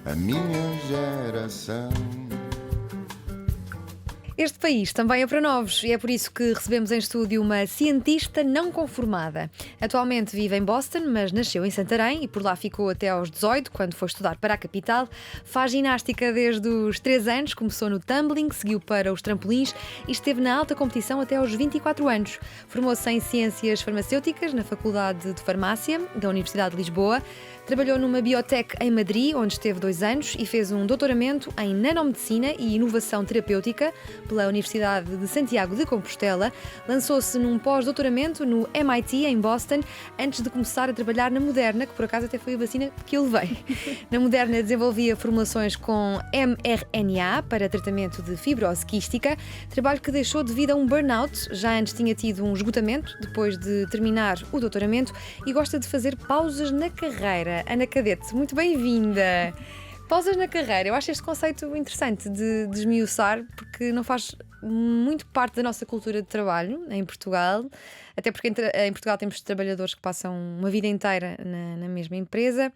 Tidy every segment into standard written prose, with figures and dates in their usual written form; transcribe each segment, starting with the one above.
a minha geração. Este país também é para novos e é por isso que recebemos em estúdio uma cientista não conformada. Atualmente vive em Boston, mas nasceu em Santarém e por lá ficou até aos 18, quando foi estudar para a capital. Faz ginástica desde os 3 anos, começou no tumbling, seguiu para os trampolins e esteve na alta competição até aos 24 anos. Formou-se em Ciências Farmacêuticas na Faculdade de Farmácia da Universidade de Lisboa. Trabalhou numa biotech em Madrid, onde esteve 2 anos e fez um doutoramento em nanomedicina e inovação terapêutica pela Universidade de Santiago de Compostela. Lançou-se num pós-doutoramento no MIT, em Boston, antes de começar a trabalhar na Moderna, que por acaso até foi a vacina que eu levei. Na Moderna desenvolvia formulações com mRNA para tratamento de fibrose quística, trabalho que deixou devido a um burnout. Já antes tinha tido um esgotamento, depois de terminar o doutoramento, e gosta de fazer pausas na carreira. Ana Cadete, muito bem-vinda! Pausas na carreira, eu acho este conceito interessante de desmiuçar, porque não faz muito parte da nossa cultura de trabalho em Portugal, até porque em Portugal temos trabalhadores que passam uma vida inteira na mesma empresa.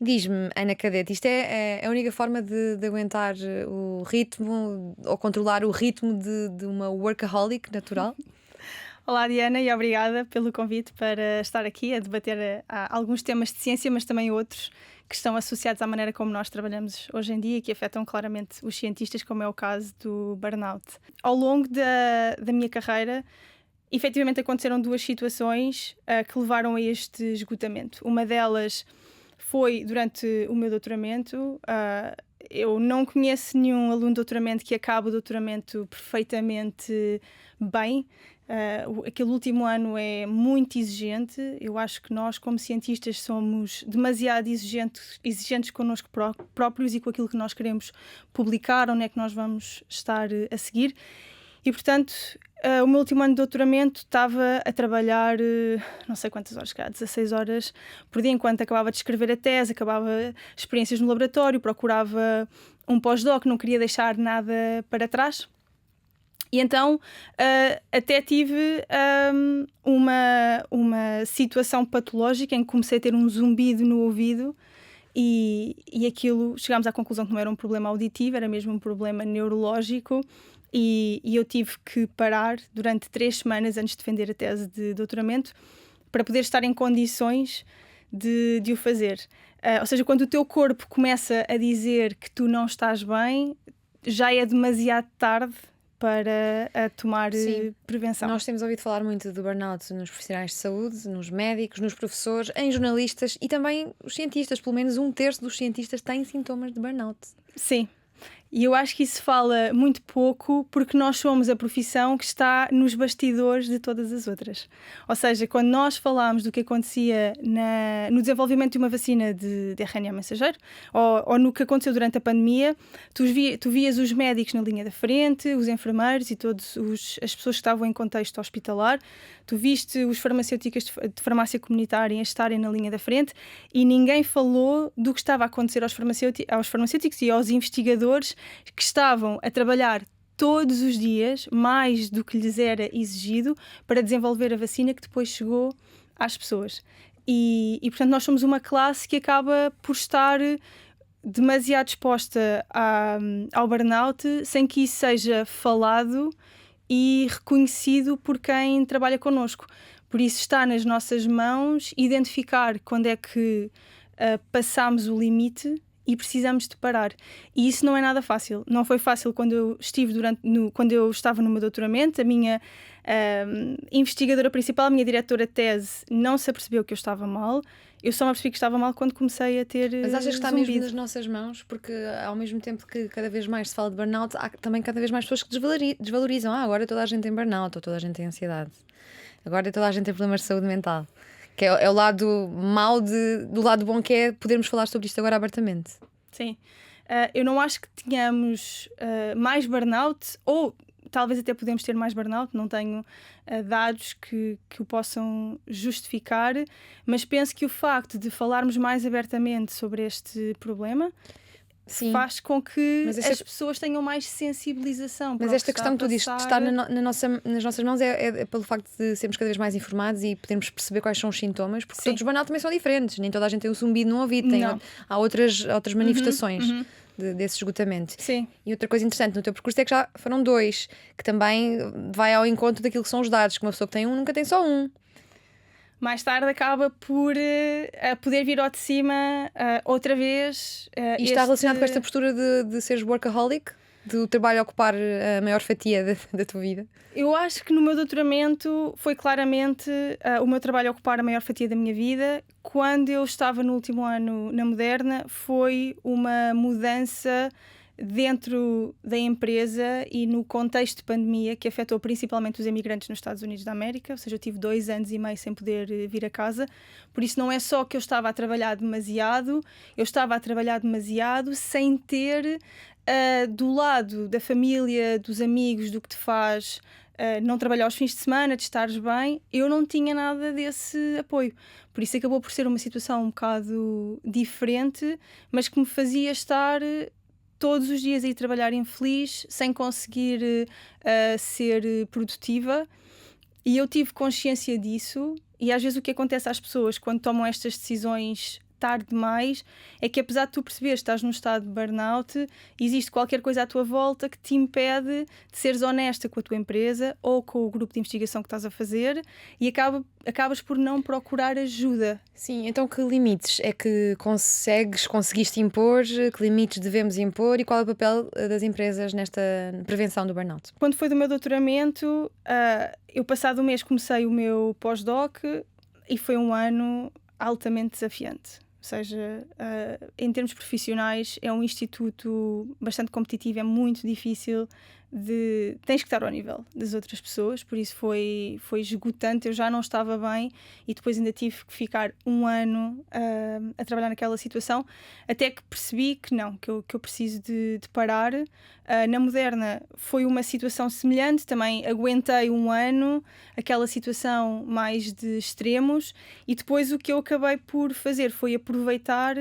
Diz-me, Ana Cadete, isto é a única forma de aguentar o ritmo ou controlar o ritmo de uma workaholic natural? Olá, Diana, e obrigada pelo convite para estar aqui a debater alguns temas de ciência, mas também outros que estão associados à maneira como nós trabalhamos hoje em dia e que afetam claramente os cientistas, como é o caso do burnout. Ao longo da minha carreira, efetivamente aconteceram 2 situações que levaram a este esgotamento. Uma delas foi durante o meu doutoramento. Eu não conheço nenhum aluno de doutoramento que acabe o doutoramento perfeitamente bem. Aquele último ano é muito exigente. Eu acho que nós, como cientistas, somos demasiado exigentes connosco próprios e com aquilo que nós queremos publicar, onde é que nós vamos estar a seguir. E, portanto, o meu último ano de doutoramento estava a trabalhar, não sei quantas horas, 16 horas por dia, enquanto acabava de escrever a tese, acabava experiências no laboratório, procurava um pós-doc, não queria deixar nada para trás. E então até tive uma situação patológica em que comecei a ter um zumbido no ouvido e aquilo, chegámos à conclusão que não era um problema auditivo, era mesmo um problema neurológico e eu tive que parar durante 3 semanas antes de defender a tese de doutoramento para poder estar em condições de o fazer. Ou seja, quando o teu corpo começa a dizer que tu não estás bem, já é demasiado tarde para tomar prevenção. Nós temos ouvido falar muito do burnout nos profissionais de saúde, nos médicos, nos professores, em jornalistas e também os cientistas. Pelo menos 1/3 dos cientistas têm sintomas de burnout. Sim. E eu acho que isso fala muito pouco porque nós somos a profissão que está nos bastidores de todas as outras. Ou seja, quando nós falámos do que acontecia no desenvolvimento de uma vacina de RNA mensageiro ou no que aconteceu durante a pandemia, tu vias os médicos na linha da frente, os enfermeiros e todas as pessoas que estavam em contexto hospitalar. Tu viste os farmacêuticos de farmácia comunitária estarem na linha da frente e ninguém falou do que estava a acontecer aos farmacêuticos e aos investigadores que estavam a trabalhar todos os dias, mais do que lhes era exigido, para desenvolver a vacina que depois chegou às pessoas. E portanto, nós somos uma classe que acaba por estar demasiado exposta ao burnout sem que isso seja falado e reconhecido por quem trabalha connosco. Por isso está nas nossas mãos identificar quando é que passamos o limite e precisamos de parar. E isso não é nada fácil. Não foi fácil quando eu quando eu estava no meu doutoramento. A minha investigadora principal, a minha diretora de tese, não se apercebeu que eu estava mal. Eu só me apercebi que estava mal quando comecei a ter Mas achas que está zumbido. mesmo nas nossas mãos? Porque ao mesmo tempo que cada vez mais se fala de burnout, há também cada vez mais pessoas que desvalorizam. Agora toda a gente tem burnout, ou toda a gente tem ansiedade. Agora toda a gente tem problemas de saúde mental. Que é o lado mau do lado bom, que é podermos falar sobre isto agora abertamente. Sim. Eu não acho que tenhamos mais burnout, ou talvez até podemos ter mais burnout, não tenho dados que o possam justificar, mas penso que o facto de falarmos mais abertamente sobre este problema Sim. faz com que Mas as pessoas tenham mais sensibilização. Mas esta questão que tu dizes de estar nas nossas mãos é pelo facto de sermos cada vez mais informados e podermos perceber quais são os sintomas, porque todos os burnout também são diferentes, nem toda a gente tem um zumbido no ouvido, há outras manifestações desse esgotamento. Sim. E outra coisa interessante no teu percurso é que já foram 2, que também vai ao encontro daquilo que são os dados, que uma pessoa que tem um nunca tem só um. Mais tarde acaba por poder vir ao de cima outra vez. E está relacionado com esta postura de seres workaholic? Do trabalho ocupar a maior fatia da tua vida? Eu acho que no meu doutoramento foi claramente o meu trabalho ocupar a maior fatia da minha vida. Quando eu estava no último ano na Moderna, foi uma mudança dentro da empresa e no contexto de pandemia que afetou principalmente os imigrantes nos Estados Unidos da América, ou seja, eu tive 2 anos e meio sem poder vir a casa, por isso não é só que eu estava a trabalhar demasiado, eu estava a trabalhar demasiado sem ter do lado da família, dos amigos, do que te faz não trabalhar aos fins de semana, de estares bem, eu não tinha nada desse apoio. Por isso acabou por ser uma situação um bocado diferente, mas que me fazia estar todos os dias a ir trabalhar infeliz, sem conseguir ser produtiva. E eu tive consciência disso. E às vezes o que acontece às pessoas quando tomam estas decisões tarde demais é que, apesar de tu perceberes que estás num estado de burnout, existe qualquer coisa à tua volta que te impede de seres honesta com a tua empresa ou com o grupo de investigação que estás a fazer e acabas por não procurar ajuda. Sim, então que limites é que conseguiste impor, que limites devemos impor e qual é o papel das empresas nesta prevenção do burnout? Quando foi do meu doutoramento, eu passado um mês comecei o meu pós-doc e foi um ano altamente desafiante. Ou seja, em termos profissionais é um instituto bastante competitivo, é muito difícil tens que estar ao nível das outras pessoas, por isso foi esgotante, eu já não estava bem e depois ainda tive que ficar um ano a trabalhar naquela situação, até que percebi que não, que eu preciso de parar. Na Moderna foi uma situação semelhante, também aguentei um ano, aquela situação mais de extremos, e depois o que eu acabei por fazer foi aproveitar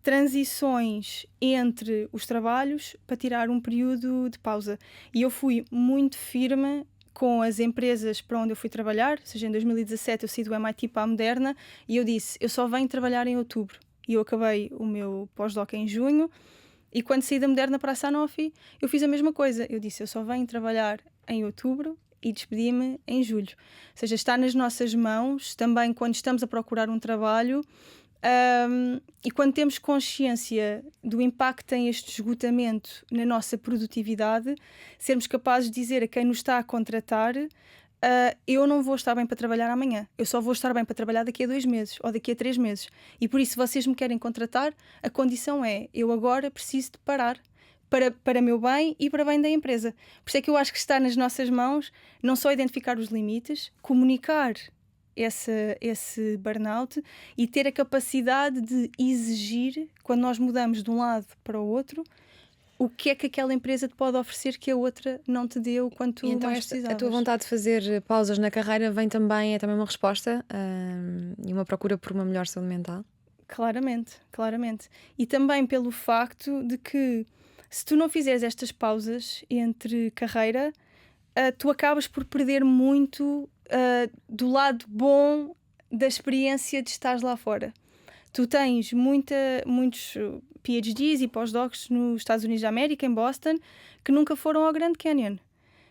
transições entre os trabalhos para tirar um período de pausa. E eu fui muito firme com as empresas para onde eu fui trabalhar, ou seja, em 2017 eu saí do MIT para a Moderna e eu disse, eu só venho trabalhar em outubro. E eu acabei o meu pós-doc em junho e quando saí da Moderna para a Sanofi eu fiz a mesma coisa. Eu disse, eu só venho trabalhar em outubro e despedi-me em julho. Ou seja, está nas nossas mãos, também quando estamos a procurar um trabalho. E quando temos consciência do impacto que tem este esgotamento na nossa produtividade, sermos capazes de dizer a quem nos está a contratar, eu não vou estar bem para trabalhar amanhã, eu só vou estar bem para trabalhar daqui a 2 meses ou daqui a 3 meses. E por isso, se vocês me querem contratar, a condição é, eu agora preciso de parar para meu bem e para bem da empresa. Por isso é que eu acho que está nas nossas mãos não só identificar os limites, comunicar esse burnout e ter a capacidade de exigir, quando nós mudamos de um lado para o outro, o que é que aquela empresa te pode oferecer que a outra não te deu quando tu então mais precisavas. A tua vontade de fazer pausas na carreira é também uma resposta e uma procura por uma melhor saúde mental? Claramente. E também pelo facto de que se tu não fizeres estas pausas entre carreira, tu acabas por perder muito do lado bom da experiência de estar lá fora. Tu tens muitos PhDs e pós-docs nos Estados Unidos da América, em Boston, que nunca foram ao Grand Canyon.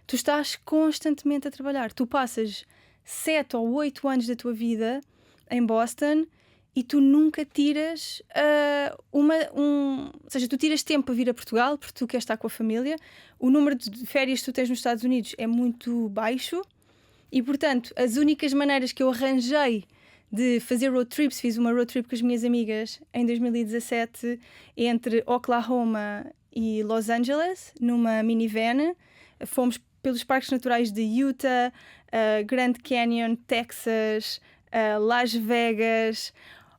Tu estás constantemente a trabalhar. Tu passas 7 ou 8 anos da tua vida em Boston e tu nunca tiras ou seja, tu tiras tempo para vir a Portugal porque tu queres estar com a família. O número de férias que tu tens nos Estados Unidos é muito baixo. E, portanto, as únicas maneiras que eu arranjei de fazer road trips, fiz uma road trip com as minhas amigas em 2017 entre Oklahoma e Los Angeles, numa minivan. Fomos pelos parques naturais de Utah, Grand Canyon, Texas, Las Vegas.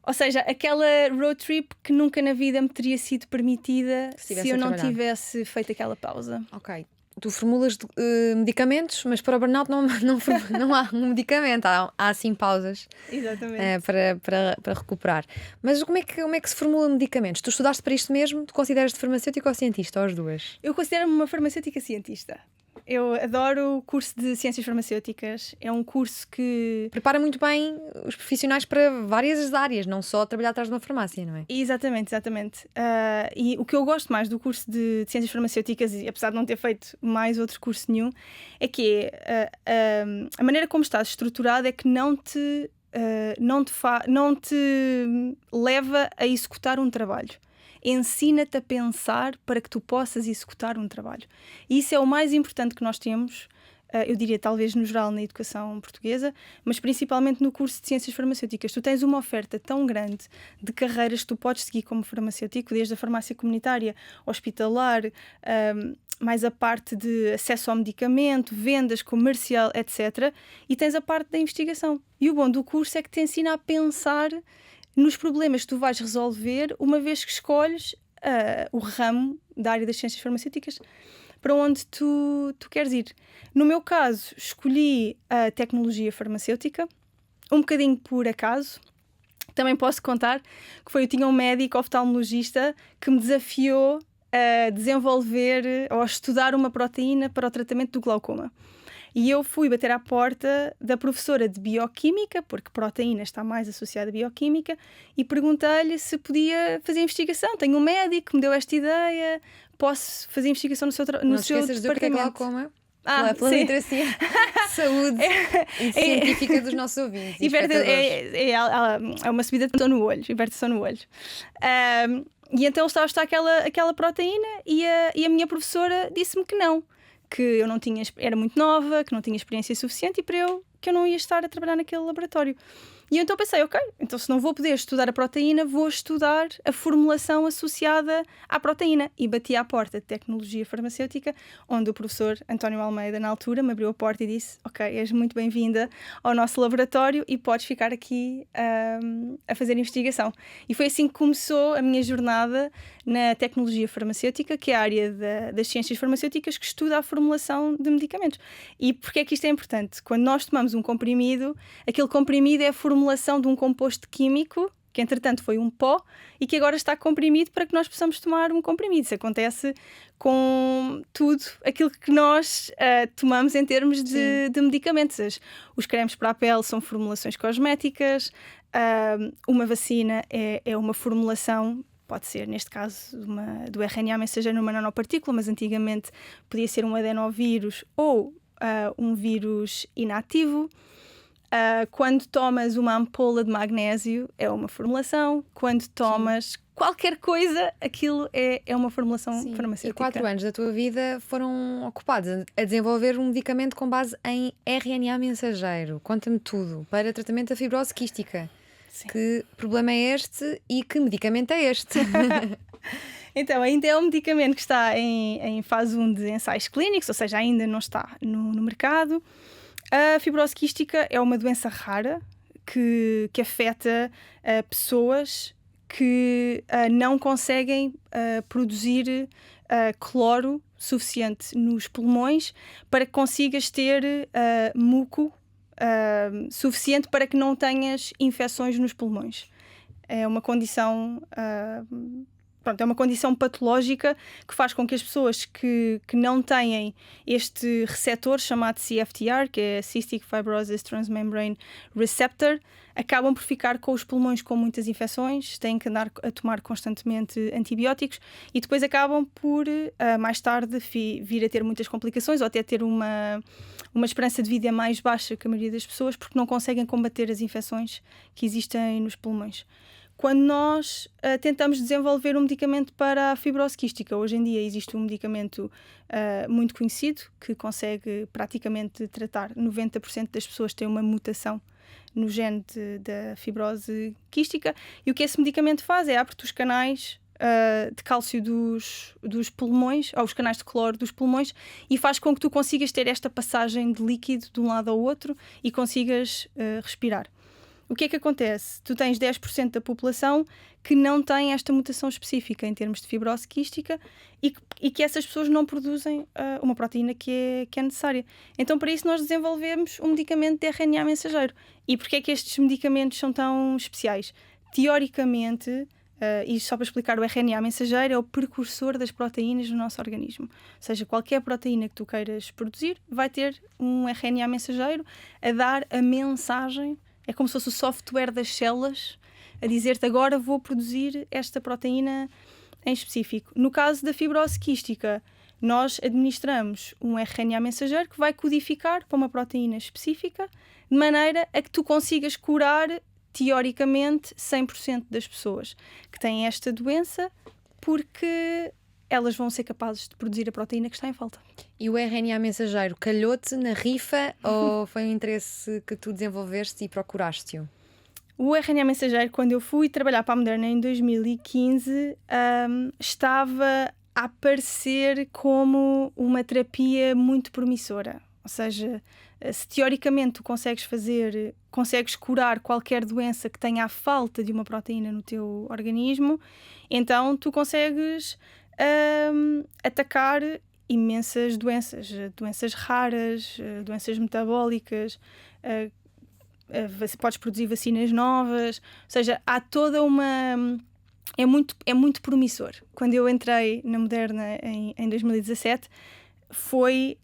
Ou seja, aquela road trip que nunca na vida me teria sido permitida se eu não tivesse feito aquela pausa. Ok. tu formulas medicamentos, mas para o burnout não há um medicamento, há sim pausas Exatamente. para recuperar. Mas como é que se formula medicamentos? Tu estudaste para isto mesmo? Tu consideras-te farmacêutico ou cientista, ou as duas? Eu considero-me uma farmacêutica cientista. Eu adoro o curso de Ciências Farmacêuticas. É um curso que... Prepara muito bem os profissionais para várias áreas, não só trabalhar atrás de uma farmácia, não é? Exatamente. E o que eu gosto mais do curso de Ciências Farmacêuticas, e apesar de não ter feito mais outro curso nenhum, é que a maneira como estás estruturado é que não te leva a executar um trabalho. Ensina-te a pensar para que tu possas executar um trabalho. E isso é o mais importante que nós temos, eu diria talvez no geral na educação portuguesa, mas principalmente no curso de Ciências Farmacêuticas. Tu tens uma oferta tão grande de carreiras que tu podes seguir como farmacêutico, desde a farmácia comunitária, hospitalar, mais a parte de acesso ao medicamento, vendas, comercial, etc. E tens a parte da investigação. E o bom do curso é que te ensina a pensar nos problemas que tu vais resolver uma vez que escolhes o ramo da área das ciências farmacêuticas para onde tu queres ir. No meu caso, escolhi a tecnologia farmacêutica, um bocadinho por acaso. Também posso contar que eu tinha um médico oftalmologista que me desafiou a desenvolver ou a estudar uma proteína para o tratamento do glaucoma. E eu fui bater à porta da professora de Bioquímica, porque proteína está mais associada a Bioquímica, e perguntei-lhe se podia fazer investigação. Tenho um médico que me deu esta ideia, posso fazer investigação no seu Não te esqueças do que é glaucoma? Pela literacia saúde e científica dos nossos ouvintes. É uma subida de no olho, hipertensão no olho. E então estava a estudar aquela proteína e a minha professora disse-me que não. Que eu não tinha, era muito nova, que não tinha experiência suficiente e que eu não ia estar a trabalhar naquele laboratório. E eu então pensei, ok, então se não vou poder estudar a proteína, vou estudar a formulação associada à proteína. E bati à porta de tecnologia farmacêutica, onde o professor António Almeida, na altura, me abriu a porta e disse, ok, és muito bem-vinda ao nosso laboratório e podes ficar aqui a fazer investigação. E foi assim que começou a minha jornada na tecnologia farmacêutica, que é a área das ciências farmacêuticas que estuda a formulação de medicamentos. E porquê é que isto é importante? Quando nós tomamos um comprimido, aquele comprimido é a formulação de um composto químico, que entretanto foi um pó, e que agora está comprimido para que nós possamos tomar um comprimido. Isso acontece com tudo aquilo que nós tomamos em termos de medicamentos. Os cremes para a pele são formulações cosméticas, uma vacina é uma formulação, pode ser, neste caso, do RNA mensageiro numa nanopartícula, mas antigamente podia ser um adenovírus ou um vírus inativo. Quando tomas uma ampola de magnésio, é uma formulação. Quando tomas qualquer coisa, aquilo é uma formulação farmacêutica. E 4 anos da tua vida foram ocupados a desenvolver um medicamento com base em RNA mensageiro. Conta-me tudo, para tratamento da fibrose quística. Sim. Que problema é este e que medicamento é este? Então, ainda é um medicamento que está em fase 1 de ensaios clínicos, ou seja, ainda não está no mercado. A fibrose quística é uma doença rara que afeta pessoas que não conseguem produzir cloro suficiente nos pulmões para que consigas ter muco suficiente para que não tenhas infecções nos pulmões. É uma condição... é uma condição patológica que faz com que as pessoas que não têm este receptor chamado CFTR, que é Cystic Fibrosis Transmembrane Receptor, acabam por ficar com os pulmões com muitas infecções, têm que andar a tomar constantemente antibióticos e depois acabam por, mais tarde, vir a ter muitas complicações ou até ter uma esperança de vida mais baixa que a maioria das pessoas porque não conseguem combater as infecções que existem nos pulmões. Quando nós tentamos desenvolver um medicamento para a fibrose quística, hoje em dia existe um medicamento muito conhecido que consegue praticamente tratar 90% das pessoas que têm uma mutação no gene da fibrose quística, e o que esse medicamento faz é abre-te os canais de cálcio dos pulmões, ou os canais de cloro dos pulmões, e faz com que tu consigas ter esta passagem de líquido de um lado ao outro e consigas respirar. O que é que acontece? Tu tens 10% da população que não têm esta mutação específica em termos de fibrose quística e que essas pessoas não produzem uma proteína que é necessária. Então, para isso, nós desenvolvemos um medicamento de RNA mensageiro. E porquê é que estes medicamentos são tão especiais? Teoricamente, e só para explicar, o RNA mensageiro é o precursor das proteínas no nosso organismo. Ou seja, qualquer proteína que tu queiras produzir vai ter um RNA mensageiro a dar a mensagem. É como se fosse o software das células a dizer-te agora vou produzir esta proteína em específico. No caso da fibrose quística, nós administramos um RNA mensageiro que vai codificar para uma proteína específica de maneira a que tu consigas curar, teoricamente, 100% das pessoas que têm esta doença, porque elas vão ser capazes de produzir a proteína que está em falta. E o RNA mensageiro calhou-te na rifa ou foi um interesse que tu desenvolveste e procuraste-o? O RNA mensageiro, quando eu fui trabalhar para a Moderna em 2015, estava a aparecer como uma terapia muito promissora. Ou seja, se teoricamente tu consegues curar qualquer doença que tenha a falta de uma proteína no teu organismo, então tu consegues atacar imensas doenças raras, doenças metabólicas, podes produzir vacinas novas, ou seja, há toda uma... É muito promissor. Quando eu entrei na Moderna em 2017, foi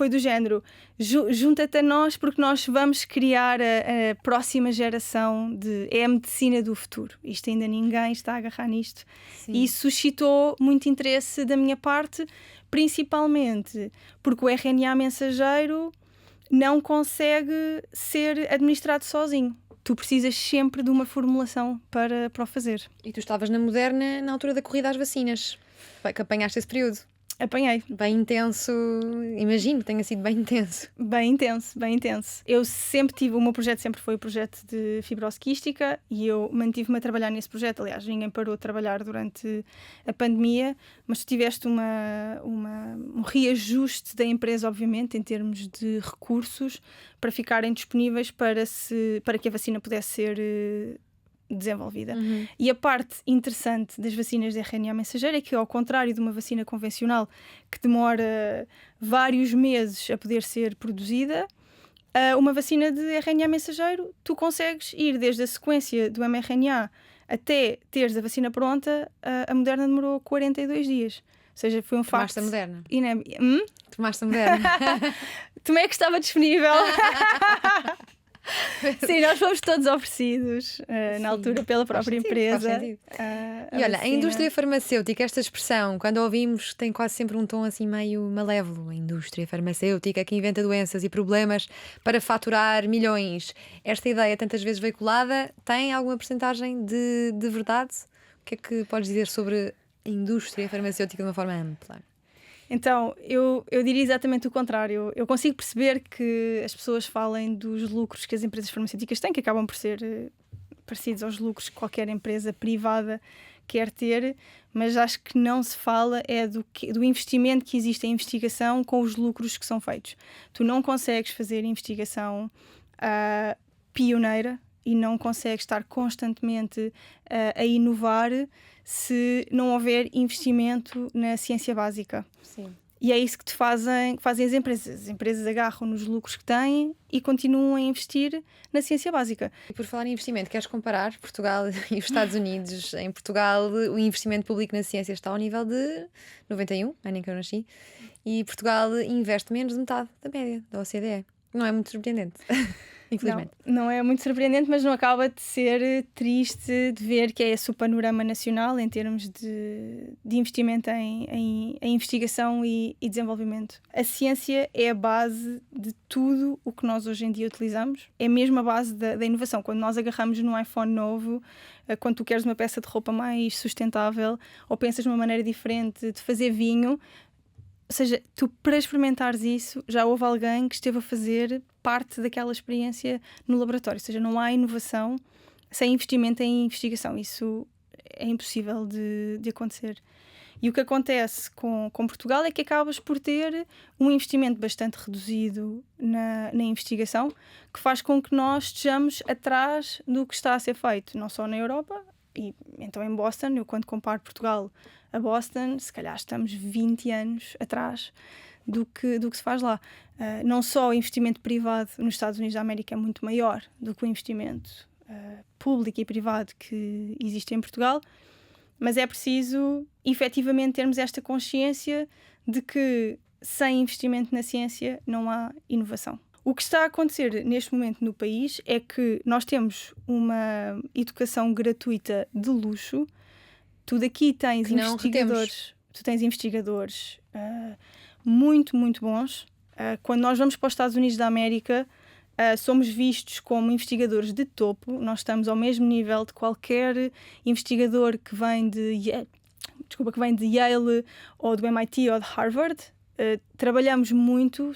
do género, junta-te a nós porque nós vamos criar a próxima geração é a medicina do futuro. Isto ainda ninguém está a agarrar nisto. Sim. E suscitou muito interesse da minha parte, principalmente porque o RNA mensageiro não consegue ser administrado sozinho. Tu precisas sempre de uma formulação para o fazer. E tu estavas na Moderna na altura da corrida às vacinas, que apanhaste esse período. Apanhei. Bem intenso, imagino que tenha sido bem intenso. Bem intenso. Eu sempre tive, o meu projeto sempre foi o projeto de fibrose quística e eu mantive-me a trabalhar nesse projeto. Aliás, ninguém parou de trabalhar durante a pandemia, mas tu tiveste um reajuste da empresa, obviamente, em termos de recursos para ficarem disponíveis para que a vacina pudesse ser desenvolvida. Uhum. E a parte interessante das vacinas de RNA mensageiro é que, ao contrário de uma vacina convencional que demora vários meses a poder ser produzida, uma vacina de RNA mensageiro, tu consegues ir desde a sequência do mRNA até teres a vacina pronta. A Moderna demorou 42 dias. Ou seja, foi um facto... Tomaste a Moderna? Tomaste a Moderna? Tomei que estava disponível. Sim, nós fomos todos oferecidos na altura pela própria empresa. E olha, a indústria farmacêutica, esta expressão, quando a ouvimos, tem quase sempre um tom assim meio malévolo. A indústria farmacêutica que inventa doenças e problemas para faturar milhões. Esta ideia, tantas vezes veiculada, tem alguma percentagem de verdade? O que é que podes dizer sobre a indústria farmacêutica de uma forma ampla? Então, eu diria exatamente o contrário. Eu consigo perceber que as pessoas falem dos lucros que as empresas farmacêuticas têm, que acabam por ser parecidos aos lucros que qualquer empresa privada quer ter, mas acho que não se fala do investimento que existe em investigação com os lucros que são feitos. Tu não consegues fazer investigação pioneira e não consegues estar constantemente a inovar se não houver investimento na ciência básica. Sim. E é isso que fazem as empresas. As empresas agarram nos lucros que têm e continuam a investir na ciência básica. E por falar em investimento, queres comparar Portugal e os Estados Unidos? Em Portugal, o investimento público na ciência está ao nível de 91, ano em que eu nasci, e Portugal investe menos de metade da média da OCDE. Não é muito surpreendente. Infelizmente. Não é muito surpreendente, mas não acaba de ser triste de ver que é esse o panorama nacional em termos de investimento em investigação e desenvolvimento. A ciência é a base de tudo o que nós hoje em dia utilizamos. É mesmo a base da inovação. Quando nós agarramos num iPhone novo, quando tu queres uma peça de roupa mais sustentável ou pensas numa maneira diferente de fazer vinho, ou seja, tu, para experimentares isso, já houve alguém que esteve a fazer parte daquela experiência no laboratório. Ou seja, não há inovação sem investimento em investigação. Isso é impossível de acontecer. E o que acontece com Portugal é que acabas por ter um investimento bastante reduzido na investigação, que faz com que nós estejamos atrás do que está a ser feito, não só na Europa, e então em Boston, eu quando comparo Portugal a Boston, se calhar estamos 20 anos atrás do que se faz lá. Não só o investimento privado nos Estados Unidos da América é muito maior do que o investimento público e privado que existe em Portugal, mas é preciso efetivamente termos esta consciência de que sem investimento na ciência não há inovação. O que está a acontecer neste momento no país é que nós temos uma educação gratuita de luxo. Tu daqui tens investigadores, muito, muito bons. Quando nós vamos para os Estados Unidos da América, somos vistos como investigadores de topo. Nós estamos ao mesmo nível de qualquer investigador que vem de Yale ou do MIT ou de Harvard. Trabalhamos muito,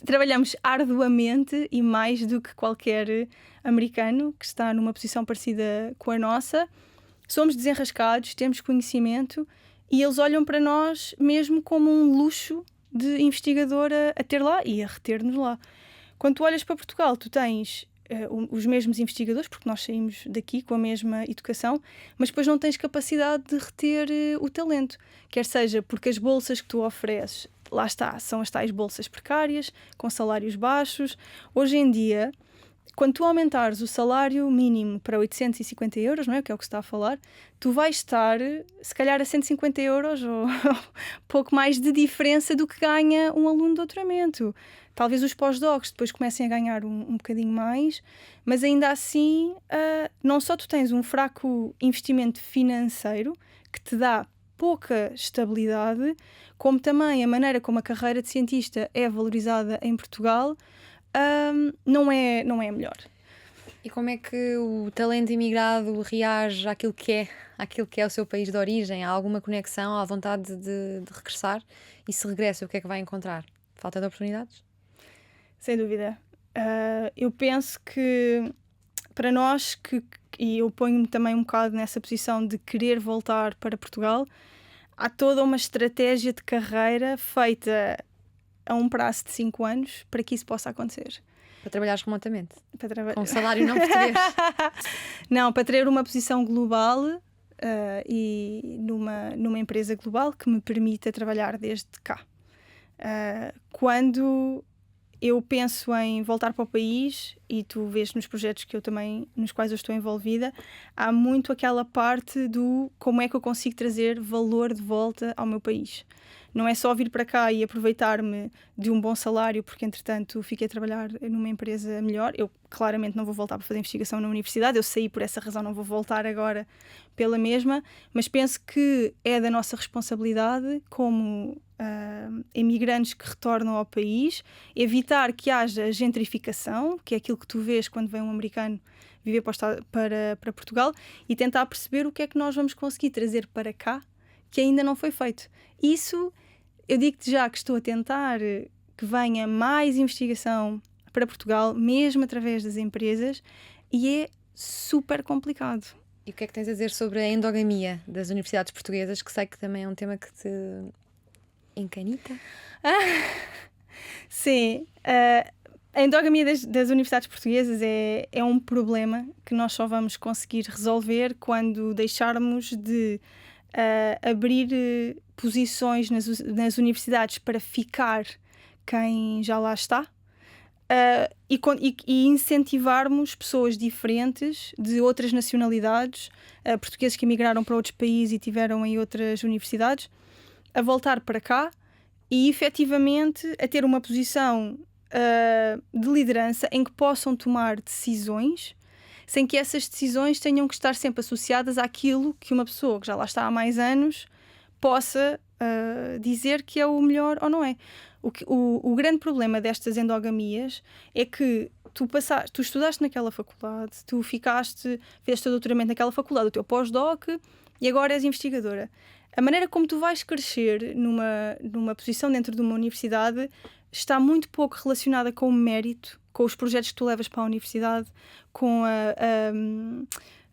trabalhamos arduamente e mais do que qualquer americano que está numa posição parecida com a nossa. Somos desenrascados, temos conhecimento e eles olham para nós mesmo como um luxo de investigador a ter lá e a reter-nos lá. Quando tu olhas para Portugal, tu tens os mesmos investigadores, porque nós saímos daqui com a mesma educação, mas depois não tens capacidade de reter o talento. Quer seja porque as bolsas que tu ofereces, lá está, são as tais bolsas precárias, com salários baixos. Hoje em dia, quando tu aumentares o salário mínimo para 850 euros, não é? Que é o que se está a falar, tu vais estar, se calhar, a 150 euros ou pouco mais de diferença do que ganha um aluno de doutoramento. Talvez os pós-docs depois comecem a ganhar um bocadinho mais, mas ainda assim, não só tu tens um fraco investimento financeiro, que te dá pouca estabilidade, como também a maneira como a carreira de cientista é valorizada em Portugal, não é a melhor. E como é que o talento imigrado reage àquilo que é o seu país de origem? Há alguma conexão, há vontade de regressar? E se regressa, o que é que vai encontrar? Falta de oportunidades? Sem dúvida. Eu penso que para nós, e eu ponho-me também um bocado nessa posição de querer voltar para Portugal, há toda uma estratégia de carreira feita a um prazo de 5 anos para que isso possa acontecer. Para trabalhares remotamente? Com um Com salário não português? Não, para ter uma posição global e numa empresa global que me permita trabalhar desde cá. Quando eu penso em voltar para o país, e tu vês nos projetos nos quais eu estou envolvida, há muito aquela parte do como é que eu consigo trazer valor de volta ao meu país. Não é só vir para cá e aproveitar-me de um bom salário, porque entretanto fiquei a trabalhar numa empresa melhor. Eu claramente não vou voltar para fazer investigação na universidade, eu saí por essa razão, não vou voltar agora pela mesma, mas penso que é da nossa responsabilidade como imigrantes que retornam ao país, evitar que haja gentrificação, que é aquilo que tu vês quando vem um americano viver para Portugal, e tentar perceber o que é que nós vamos conseguir trazer para cá que ainda não foi feito. Isso, eu digo-te já que estou a tentar que venha mais investigação para Portugal, mesmo através das empresas, e é super complicado. E o que é que tens a dizer sobre a endogamia das universidades portuguesas, que sei que também é um tema que te encanita? Sim, a endogamia das universidades portuguesas é um problema que nós só vamos conseguir resolver quando deixarmos de abrir posições nas universidades para ficar quem já lá está, e incentivarmos pessoas diferentes de outras nacionalidades, portugueses que emigraram para outros países e tiveram em outras universidades, a voltar para cá e efetivamente a ter uma posição de liderança em que possam tomar decisões sem que essas decisões tenham que estar sempre associadas àquilo que uma pessoa que já lá está há mais anos possa dizer que é o melhor ou não é. O grande problema destas endogamias é que tu estudaste naquela faculdade, tu fizeste o teu doutoramento naquela faculdade, o teu pós-doc, e agora és investigadora. A maneira como tu vais crescer numa posição dentro de uma universidade está muito pouco relacionada com o mérito, com os projetos que tu levas para a universidade, com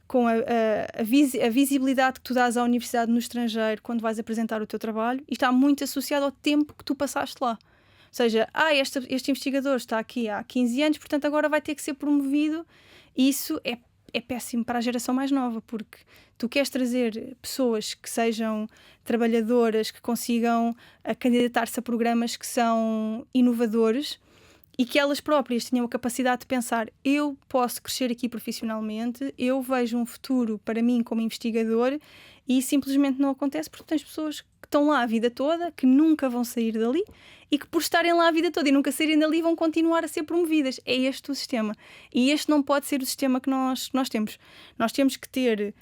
com a visibilidade que tu dás à universidade no estrangeiro quando vais apresentar o teu trabalho, e está muito associado ao tempo que tu passaste lá. Ou seja, este investigador está aqui há 15 anos, portanto agora vai ter que ser promovido. E isso é péssimo para a geração mais nova, porque tu queres trazer pessoas que sejam trabalhadoras, que consigam candidatar-se a programas que são inovadores e que elas próprias tenham a capacidade de pensar: eu posso crescer aqui profissionalmente, eu vejo um futuro para mim como investigador, e simplesmente não acontece porque tens pessoas que estão lá a vida toda, que nunca vão sair dali e que por estarem lá a vida toda e nunca saírem dali vão continuar a ser promovidas. É este o sistema. E este não pode ser o sistema que nós temos. Nós temos que ter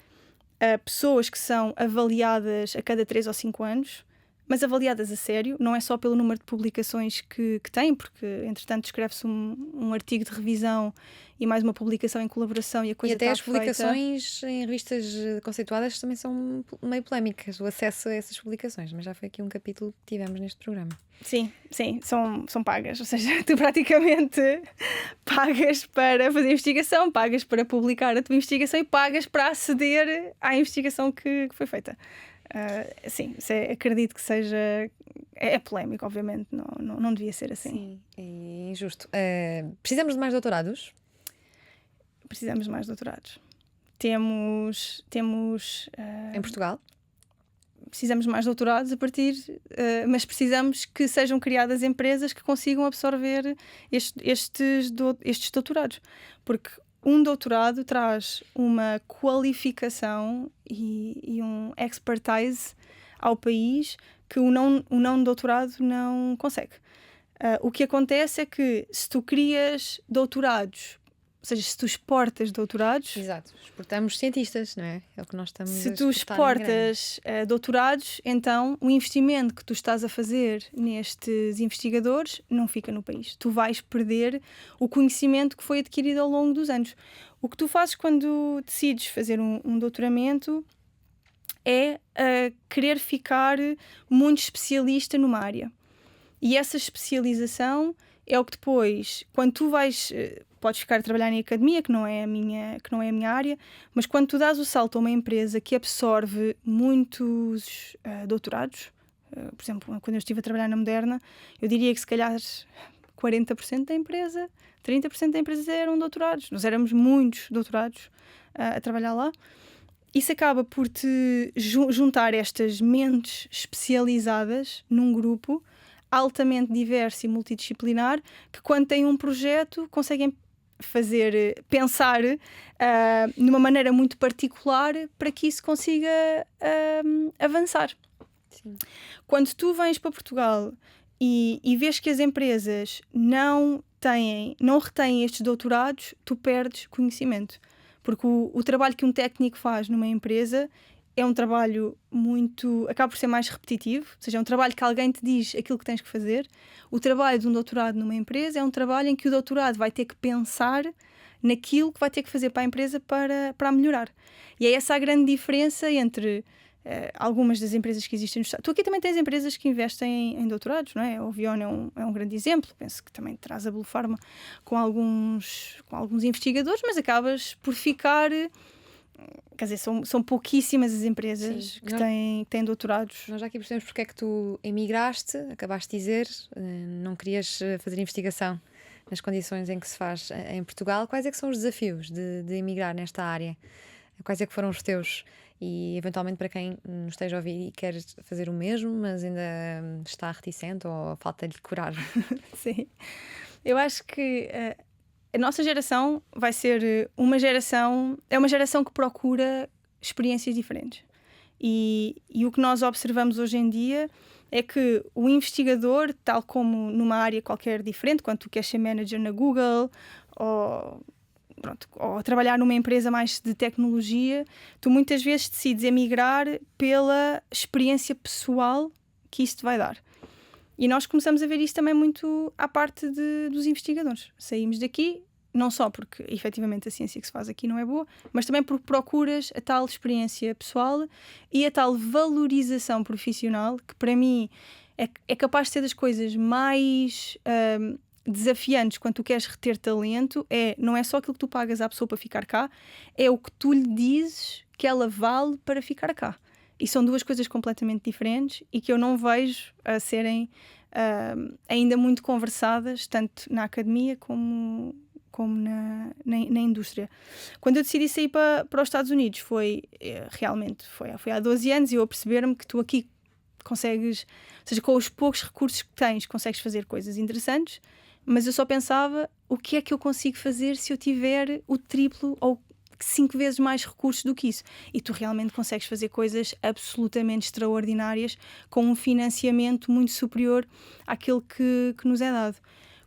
pessoas que são avaliadas a cada 3 ou 5 anos, mas avaliadas a sério, não é só pelo número de publicações que têm, porque entretanto escreve-se um artigo de revisão e mais uma publicação em colaboração e a coisa E até as está feita. publicações em revistas conceituadas também são meio polémicas, o acesso a essas publicações, mas já foi aqui um capítulo que tivemos neste programa. Sim, são pagas, ou seja, tu praticamente pagas para fazer investigação, pagas para publicar a tua investigação e pagas para aceder à investigação que foi feita. Sim, acredito que seja. É polémico, obviamente, não devia ser assim. Sim, é injusto. Precisamos de mais doutorados? Precisamos de mais doutorados. Temos Em Portugal? precisamos de mais doutorados mas precisamos que sejam criadas empresas que consigam absorver estes doutorados, porque um doutorado traz uma qualificação e um expertise ao país que o não doutorado não consegue. O que acontece é que se tu crias doutorados, ou seja, se tu exportas doutorados... Exato, exportamos cientistas, não é? É o que nós estamos Se a tu exportar em grande. exportas doutorados, então o investimento que tu estás a fazer nestes investigadores não fica no país. Tu vais perder o conhecimento que foi adquirido ao longo dos anos. O que tu fazes quando decides fazer um doutoramento é querer ficar muito especialista numa área. E essa especialização é o que depois, quando tu vais... Podes ficar a trabalhar em academia, que não é a minha área, mas quando tu dás o salto a uma empresa que absorve muitos doutorados, por exemplo, quando eu estive a trabalhar na Moderna, eu diria que se calhar 40% da empresa, 30% da empresa eram doutorados. Nós éramos muitos doutorados a trabalhar lá. Isso acaba por te juntar estas mentes especializadas num grupo altamente diverso e multidisciplinar, que quando têm um projeto conseguem pensar numa maneira muito particular para que isso consiga avançar. Sim. Quando tu vens para Portugal e vês que as empresas não retêm estes doutorados, tu perdes conhecimento. Porque o trabalho que um técnico faz numa empresa é um trabalho acaba por ser mais repetitivo, ou seja, é um trabalho que alguém te diz aquilo que tens que fazer. O trabalho de um doutorado numa empresa é um trabalho em que o doutorado vai ter que pensar naquilo que vai ter que fazer para a empresa para melhorar. E é essa a grande diferença entre algumas das empresas que existem no Estado. Tu aqui também tens empresas que investem em doutorados, não é? A Ovion é um grande exemplo. Penso que também traz a Blue Pharma com alguns investigadores, mas acabas por ficar... Quer dizer, são pouquíssimas as empresas que têm doutorados. Nós já aqui percebemos porque é que tu emigraste, acabaste de dizer, não querias fazer investigação nas condições em que se faz em Portugal. Quais é que são os desafios de emigrar nesta área? Quais é que foram os teus? E eventualmente para quem nos esteja a ouvir e quer fazer o mesmo, mas ainda está reticente ou falta-lhe coragem. Sim. Eu acho que... a nossa geração vai ser uma geração que procura experiências diferentes. E o que nós observamos hoje em dia é que o investigador, tal como numa área qualquer diferente, quando tu queres ser manager na Google ou trabalhar numa empresa mais de tecnologia, tu muitas vezes decides emigrar pela experiência pessoal que isso te vai dar. E nós começamos a ver isso também muito à parte dos investigadores. Saímos daqui, não só porque efetivamente a ciência que se faz aqui não é boa, mas também porque procuras a tal experiência pessoal e a tal valorização profissional que para mim é capaz de ser das coisas mais desafiantes quando tu queres reter talento não é só aquilo que tu pagas à pessoa para ficar cá, é o que tu lhe dizes que ela vale para ficar cá. E são duas coisas completamente diferentes e que eu não vejo a serem ainda muito conversadas, tanto na academia como na indústria. Quando eu decidi sair para os Estados Unidos foi há 12 anos e eu a perceber-me que tu aqui consegues, ou seja, com os poucos recursos que tens, consegues fazer coisas interessantes, mas eu só pensava, o que é que eu consigo fazer se eu tiver o triplo ou 5 vezes mais recursos do que isso? E tu realmente consegues fazer coisas absolutamente extraordinárias com um financiamento muito superior àquele que nos é dado.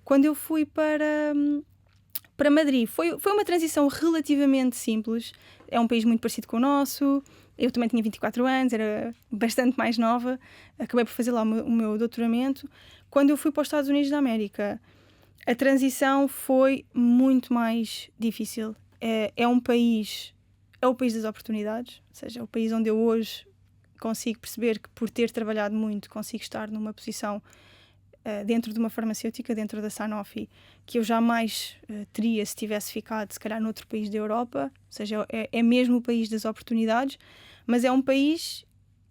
Quando eu fui para Madrid, foi uma transição relativamente simples. É um país muito parecido com o nosso. Eu também tinha 24 anos, era bastante mais nova. Acabei por fazer lá o meu doutoramento. Quando eu fui para os Estados Unidos da América, a transição foi muito mais difícil. É o país das oportunidades, ou seja, é o país onde eu hoje consigo perceber que, por ter trabalhado muito, consigo estar numa posição dentro de uma farmacêutica, dentro da Sanofi, que eu jamais teria se tivesse ficado, se calhar, noutro país da Europa. Ou seja, é mesmo o país das oportunidades, mas é um país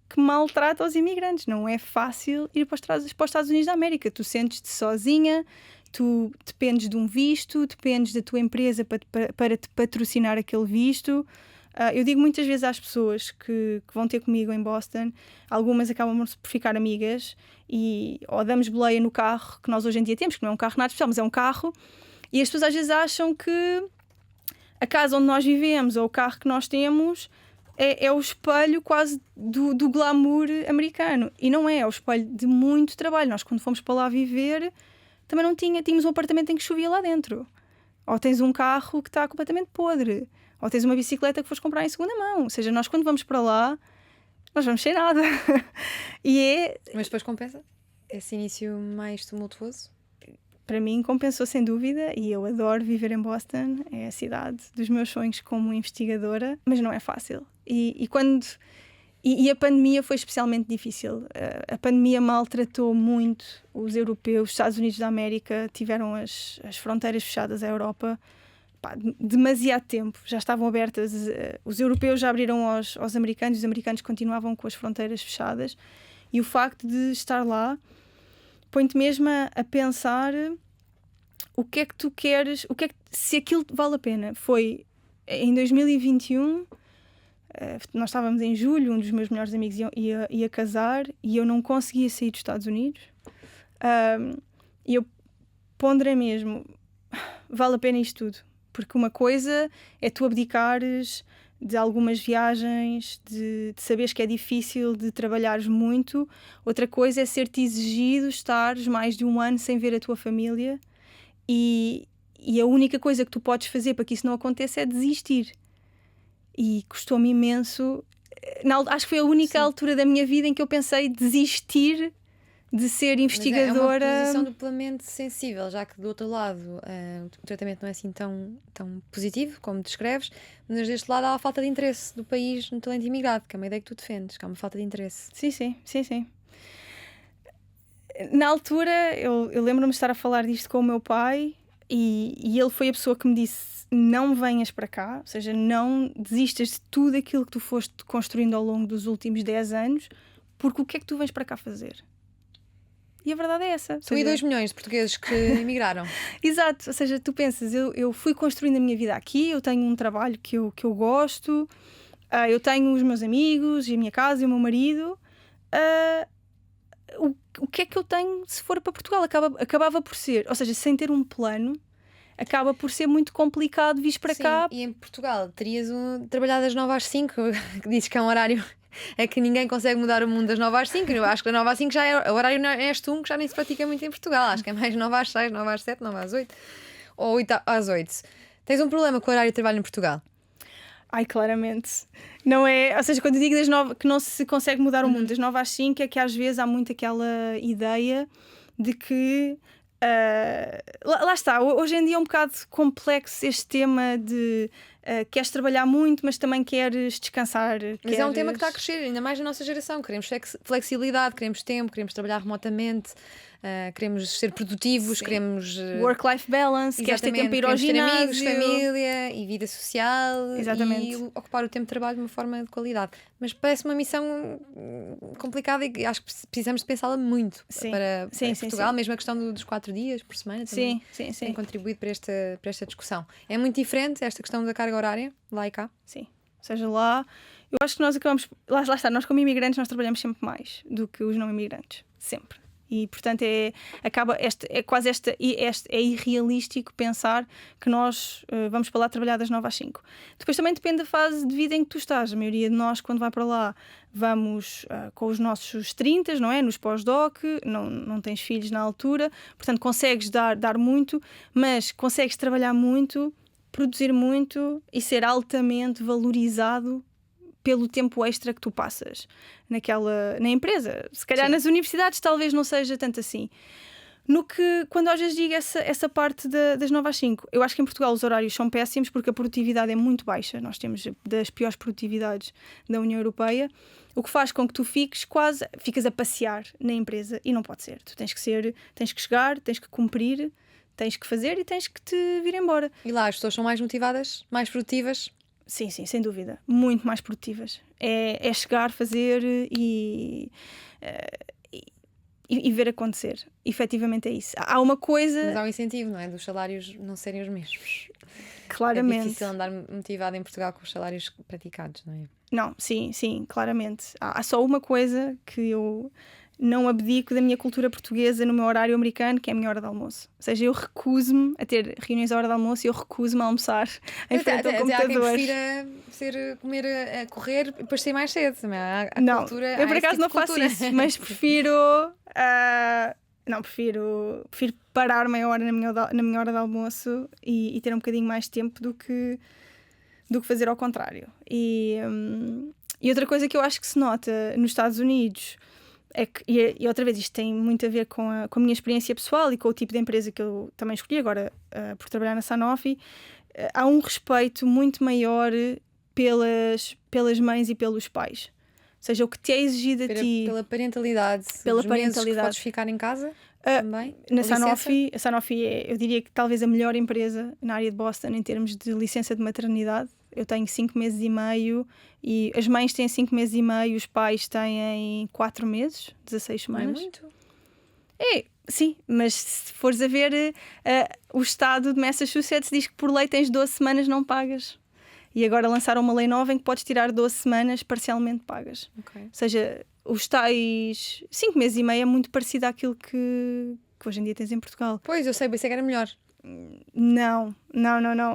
que maltrata os imigrantes. Não é fácil ir para os Estados Unidos da América. Tu sentes-te sozinha, tu dependes de um visto, dependes da tua empresa para te patrocinar aquele visto. Eu digo muitas vezes às pessoas que vão ter comigo em Boston, algumas acabam por ficar amigas ou damos boleia no carro que nós hoje em dia temos, que não é um carro nada especial, mas é um carro, e as pessoas às vezes acham que a casa onde nós vivemos ou o carro que nós temos é o espelho quase do glamour americano, e não é o espelho de muito trabalho. Nós, quando fomos para lá viver, também tínhamos um apartamento em que chovia lá dentro, ou tens um carro que está completamente podre, ou tens uma bicicleta que foste comprar em segunda mão. Ou seja, nós, quando vamos para lá, nós vamos sem nada. Mas depois compensa esse início mais tumultuoso? Para mim compensou sem dúvida, e eu adoro viver em Boston. É a cidade dos meus sonhos como investigadora, mas não é fácil. E a pandemia foi especialmente difícil. A pandemia maltratou muito os europeus. Os Estados Unidos da América tiveram as fronteiras fechadas à Europa demasiado tempo. Já estavam abertas, os europeus já abriram aos americanos, os americanos continuavam com as fronteiras fechadas, e o facto de estar lá põe-te mesmo a pensar o que é que tu queres, se aquilo vale a pena. Foi em 2021, nós estávamos em julho, um dos meus melhores amigos ia casar e eu não conseguia sair dos Estados Unidos, e eu ponderei mesmo, vale a pena isto tudo? Porque uma coisa é tu abdicares de algumas viagens, de saberes que é difícil, de trabalhares muito. Outra coisa é ser-te exigido estares mais de um ano sem ver a tua família, e a única coisa que tu podes fazer para que isso não aconteça é desistir. E custou-me imenso. Acho que foi a única altura da minha vida em que eu pensei desistir de ser investigadora. Mas é uma posição duplamente sensível, já que do outro lado o tratamento não é assim tão positivo como descreves, mas deste lado há a falta de interesse do país no talento imigrado, que é uma ideia que tu defendes, que há uma falta de interesse. Sim. Na altura eu lembro-me de estar a falar disto com o meu pai, e ele foi a pessoa que me disse: não venhas para cá, ou seja, não desistas de tudo aquilo que tu foste construindo ao longo dos últimos 10 anos, porque o que é que tu vens para cá fazer? E a verdade é essa. Tu e 2 milhões de portugueses que emigraram. Exato, ou seja, tu pensas, eu fui construindo a minha vida aqui, eu tenho um trabalho que eu gosto, eu tenho os meus amigos, e a minha casa e o meu marido. O que é que eu tenho se for para Portugal? Acabava por ser, ou seja, sem ter um plano, acaba por ser muito complicado vir para cá. E em Portugal terias trabalhado das 9 às 5, que dizes que é um horário... É que ninguém consegue mudar o mundo das 9 às 5. Eu acho que das 9 às 5 já é o horário neste que já nem se pratica muito em Portugal. Acho que é mais 9 às 6, 9 às 7, 9 às 8 ou 8 às 8. Tens um problema com o horário de trabalho em Portugal? Ai, claramente. Não é, ou seja, quando eu digo das 9, que não se consegue mudar o mundo das 9 às 5, é que às vezes há muito aquela ideia de que lá está, hoje em dia é um bocado complexo este tema de queres trabalhar muito, mas também queres descansar. Mas é um tema que está a crescer, ainda mais na nossa geração. Queremos flexibilidade, queremos tempo, queremos trabalhar remotamente, queremos ser produtivos, Sim. queremos Work-life balance, queres ter tempo para ir ao queremos ter amigos, ginásio. família e vida social. Exatamente. E ocupar o tempo de trabalho de uma forma de qualidade. Mas parece uma missão complicada e acho que precisamos de pensá-la muito para Portugal. Mesmo a questão dos 4 dias por semana também tem contribuído para esta discussão. É muito diferente esta questão da carga horária, lá e cá? Sim, ou seja, lá eu acho que nós acabamos, lá está, nós como imigrantes nós trabalhamos sempre mais do que os não imigrantes, sempre. E portanto é irrealístico pensar que nós vamos para lá trabalhar das 9 às 5. Depois também depende da fase de vida em que tu estás. A maioria de nós, quando vai para lá, vamos com os nossos 30, não é? Nos pós-doc, não tens filhos na altura, portanto consegues dar muito, mas consegues trabalhar muito, produzir muito e ser altamente valorizado pelo tempo extra que tu passas na empresa. Se calhar nas universidades talvez não seja tanto assim. Quando às vezes digo essa parte das 9 às 5, eu acho que em Portugal os horários são péssimos porque a produtividade é muito baixa. Nós temos das piores produtividades da União Europeia, o que faz com que tu ficas a passear na empresa e não pode ser. Tu tens que chegar, tens que cumprir, tens que fazer e tens que te vir embora. E lá as pessoas são mais motivadas, mais produtivas? Sim, sem dúvida. Muito mais produtivas. É chegar, fazer e ver acontecer. Efetivamente é isso. Há uma coisa... Mas há um incentivo, não é? Dos salários não serem os mesmos. Claramente. É difícil andar motivado em Portugal com os salários praticados, não é? Não, sim, claramente. Há só uma coisa que eu não abdico da minha cultura portuguesa no meu horário americano, que é a minha hora de almoço. Ou seja, eu recuso-me a ter reuniões à hora de almoço e eu recuso-me a almoçar em frente ao computador. Há quem prefira comer a correr e depois sair mais cedo. Também não, cultura, eu por acaso não faço isso, mas prefiro parar meia hora na minha hora de almoço e ter um bocadinho mais de tempo do que fazer ao contrário. E outra coisa que eu acho que se nota nos Estados Unidos é que, e outra vez, isto tem muito a ver com a minha experiência pessoal e com o tipo de empresa que eu também escolhi agora por trabalhar na Sanofi. Há um respeito muito maior pelas mães e pelos pais. Ou seja, o que te é exigido a ti... Pela parentalidade. Pela os meses parentalidade. que podes ficar em casa também? Na Sanofi, a Sanofi eu diria que talvez a melhor empresa na área de Boston em termos de licença de maternidade. Eu tenho 5 meses e meio e as mães têm 5 meses e meio, os pais têm 4 meses, 16 semanas. Não é muito? Sim, mas se fores a ver, o estado de Massachusetts diz que por lei tens 12 semanas não pagas. E agora lançaram uma lei nova em que podes tirar 12 semanas parcialmente pagas. Okay. Ou seja, os tais 5 meses e meio é muito parecido àquilo que hoje em dia tens em Portugal. Pois, eu sei, pensei que era melhor. Não.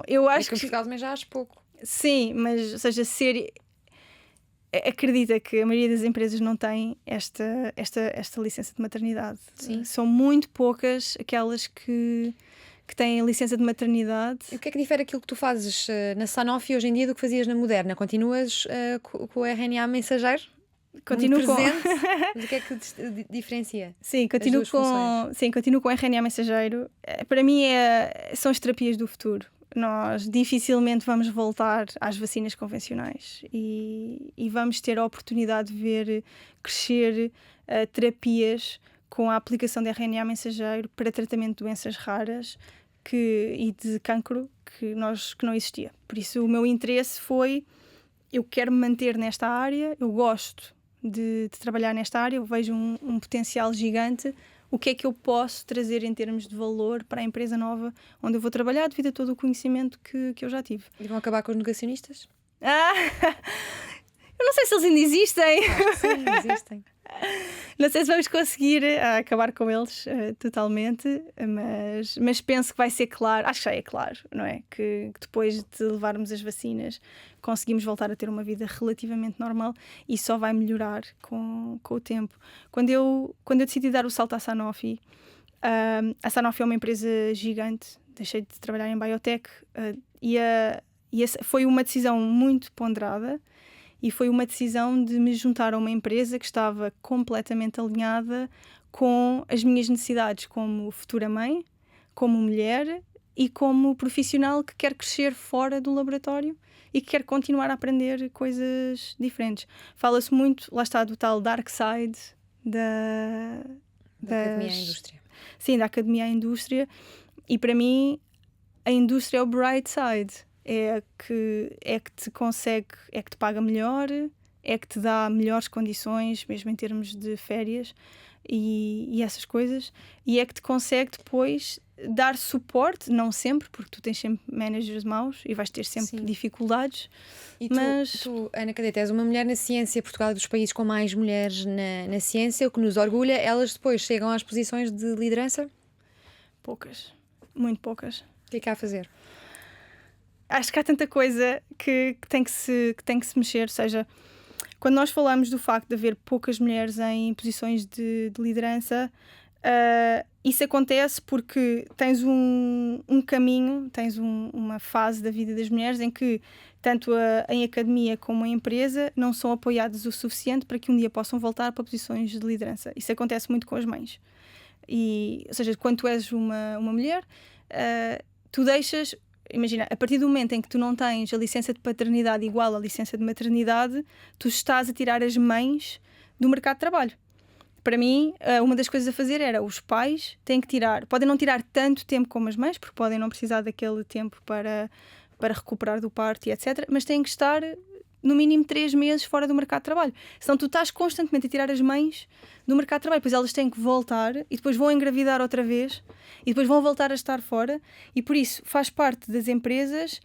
Eu acho que em Portugal também já acho pouco. Sim, mas, ou seja, acredita que a maioria das empresas não tem esta licença de maternidade. Sim. São muito poucas aquelas que têm licença de maternidade. E o que é que difere aquilo que tu fazes na Sanofi hoje em dia do que fazias na Moderna? Continuas com o RNA mensageiro? Continuo com... Mas o que é que diferencia? Sim, continuo com o RNA mensageiro. Para mim são as terapias do futuro. Nós dificilmente vamos voltar às vacinas convencionais e vamos ter a oportunidade de ver crescer terapias com a aplicação de RNA mensageiro para tratamento de doenças raras e de cancro que não existia. Por isso o meu interesse foi, eu quero me manter nesta área, eu gosto de trabalhar nesta área, eu vejo um potencial gigante. O que é que eu posso trazer em termos de valor para a empresa nova onde eu vou trabalhar devido a todo o conhecimento que eu já tive? E vão acabar com os negacionistas? Eu não sei se eles ainda existem. Acho que sim, existem. Não sei se vamos conseguir acabar com eles totalmente, mas penso que vai ser claro, acho que já é claro, não é? Que depois de levarmos as vacinas conseguimos voltar a ter uma vida relativamente normal e só vai melhorar com o tempo. Quando eu decidi dar o salto à Sanofi, a Sanofi é uma empresa gigante, deixei de trabalhar em biotech e foi uma decisão muito ponderada. E foi uma decisão de me juntar a uma empresa que estava completamente alinhada com as minhas necessidades como futura mãe, como mulher e como profissional que quer crescer fora do laboratório e que quer continuar a aprender coisas diferentes. Fala-se muito, lá está, do tal dark side Da academia à indústria. Sim, da academia à indústria. E para mim, a indústria é o bright side. É que te consegue, é que te paga melhor, é que te dá melhores condições, mesmo em termos de férias e essas coisas, e é que te consegue depois dar suporte, não sempre, porque tu tens sempre managers maus e vais ter sempre Sim. dificuldades. E Mas tu, Ana Cadete, és uma mulher na ciência. Portugal é dos países com mais mulheres na ciência, o que nos orgulha. Elas depois chegam às posições de liderança? poucas, muito poucas. O que há a fazer? Acho que há tanta coisa que tem que se mexer, ou seja, quando nós falamos do facto de haver poucas mulheres em posições de liderança, isso acontece porque tens um caminho, tens uma fase da vida das mulheres em que tanto em academia como em empresa não são apoiadas o suficiente para que um dia possam voltar para posições de liderança. Isso acontece muito com as mães. Ou seja, quando tu és uma mulher, tu deixas... Imagina, a partir do momento em que tu não tens a licença de paternidade igual à licença de maternidade, tu estás a tirar as mães do mercado de trabalho. Para mim, uma das coisas a fazer era os pais têm que tirar, podem não tirar tanto tempo como as mães, porque podem não precisar daquele tempo para recuperar do parto e etc., mas têm que estar no mínimo 3 meses fora do mercado de trabalho. Senão tu estás constantemente a tirar as mães do mercado de trabalho, depois elas têm que voltar e depois vão engravidar outra vez e depois vão voltar a estar fora, e por isso faz parte das empresas,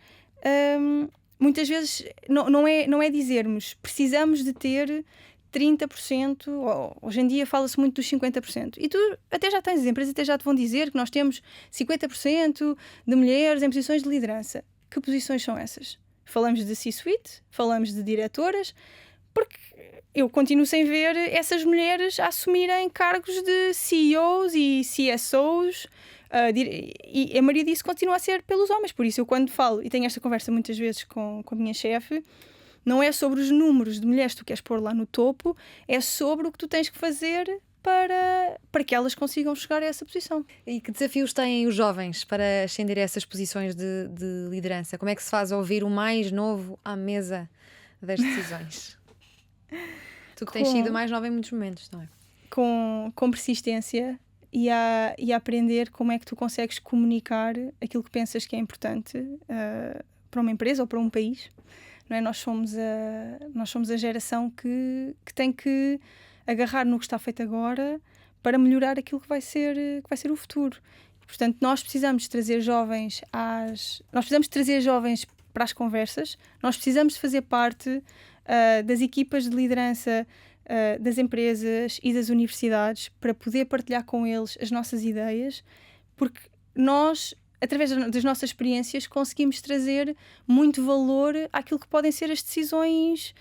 muitas vezes não é dizermos precisamos de ter 30%, hoje em dia fala-se muito dos 50%, e tu até já tens, as empresas até já te vão dizer que nós temos 50% de mulheres em posições de liderança. Que posições são essas? Falamos de C-suite, falamos de diretoras, porque eu continuo sem ver essas mulheres a assumirem cargos de CEOs e CSOs, e a maioria disso continua a ser pelos homens. Por isso eu, quando falo, e tenho esta conversa muitas vezes com a minha chefe, não é sobre os números de mulheres que tu queres pôr lá no topo, é sobre o que tu tens que fazer para que elas consigam chegar a essa posição. E que desafios têm os jovens para ascender a essas posições de liderança? Como é que se faz ouvir o mais novo à mesa das decisões? Tu que tens sido mais nova em muitos momentos, não é? Com persistência e a aprender como é que tu consegues comunicar aquilo que pensas que é importante para uma empresa ou para um país. Não é? Nós somos a geração que tem que agarrar no que está feito agora para melhorar aquilo que vai ser o futuro. Portanto, nós precisamos trazer jovens para as conversas, nós precisamos de fazer parte das equipas de liderança das empresas e das universidades para poder partilhar com eles as nossas ideias, porque nós, através das nossas experiências, conseguimos trazer muito valor àquilo que podem ser as decisões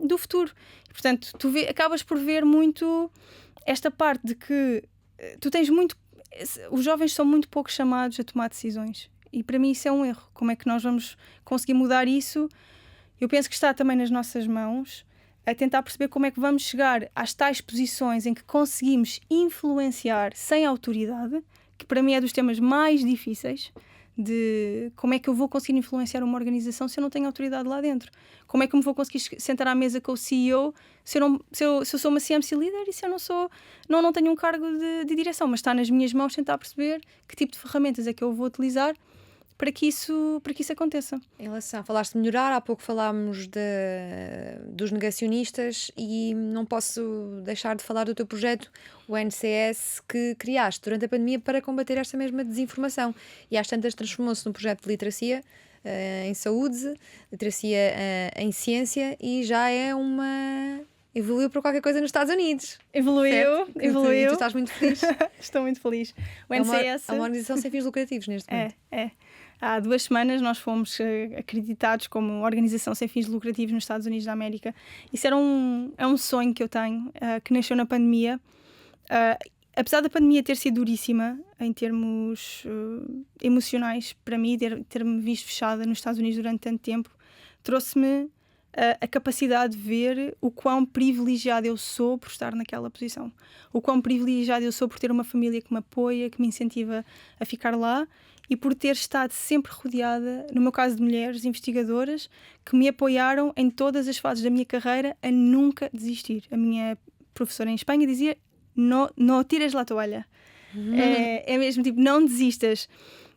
do futuro. Portanto, acabas por ver muito esta parte de que os jovens são muito pouco chamados a tomar decisões, e para mim isso é um erro. Como é que nós vamos conseguir mudar isso? Eu penso que está também nas nossas mãos, a tentar perceber como é que vamos chegar às tais posições em que conseguimos influenciar sem autoridade, que para mim é dos temas mais difíceis, de como é que eu vou conseguir influenciar uma organização se eu não tenho autoridade lá dentro? Como é que eu me vou conseguir sentar à mesa com o CEO se eu sou uma CMC líder e se eu não tenho um cargo de direção? Mas está nas minhas mãos tentar perceber que tipo de ferramentas é que eu vou utilizar para que isso aconteça. Em relação, falaste de melhorar, há pouco falámos dos negacionistas, e não posso deixar de falar do teu projeto, o NCS, que criaste durante a pandemia para combater esta mesma desinformação, e às tantas transformou-se num projeto de literacia em saúde, literacia em ciência, e já evoluiu para qualquer coisa nos Estados Unidos. Evoluiu. E tu estás muito feliz. Estou muito feliz. O NCS é uma organização sem fins lucrativos neste momento. É. Há 2 semanas nós fomos acreditados como organização sem fins lucrativos nos Estados Unidos da América. Isso é um sonho que eu tenho, que nasceu na pandemia. Apesar da pandemia ter sido duríssima em termos emocionais para mim, ter-me visto fechada nos Estados Unidos durante tanto tempo, trouxe-me a capacidade de ver o quão privilegiada eu sou por estar naquela posição. O quão privilegiada eu sou por ter uma família que me apoia, que me incentiva a ficar lá, e por ter estado sempre rodeada, no meu caso, de mulheres investigadoras que me apoiaram em todas as fases da minha carreira a nunca desistir. A minha professora em Espanha dizia: não tires la toalha. É mesmo tipo, não desistas.